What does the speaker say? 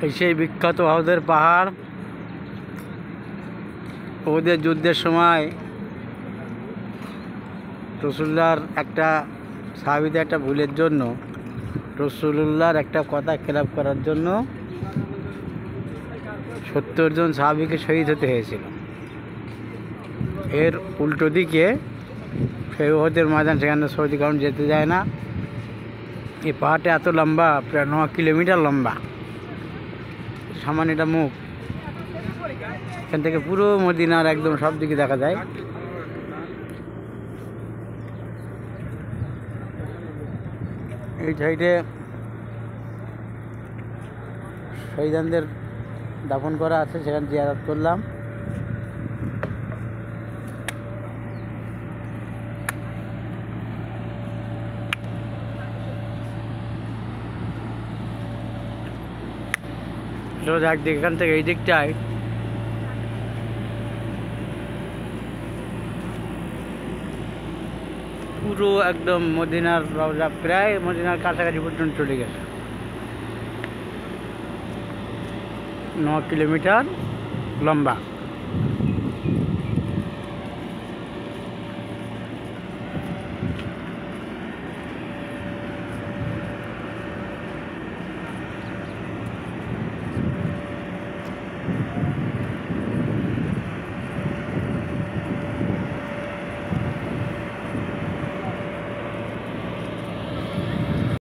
এই সেই বিখ্যাত উহুদের পাহাড়। উহুদের যুদ্ধের সময় রাসূলুল্লাহর একটা সাহাবীদের একটা ভুলের জন্য, রাসূলুল্লাহর একটা কথা খেলাপ করার জন্য 70 জন সাহাবীকে শহীদ হতে হয়েছিল। এর উল্টো দিকে সেই উহুদের ময়দান, সেখানে সৌদি কারণ যেতে যায় না। এই পাহাড়টা এত লম্বা, প্রায় 9 কিলোমিটার লম্বা। সামান্য এটা মুখ, এখান থেকে পুরো মদিনার একদম সব দিকে দেখা যায়। এই সাইডে শহীদদের দাফন করা আছে, সেখানে জিয়ারত করলাম। একদিক এখান থেকে এই দিকটায় পুরো একদম মদিনার রওজা, প্রায় মদিনার কাছাকাছি পর্যন্ত চলে গেছে। 9 কিলোমিটার লম্বা।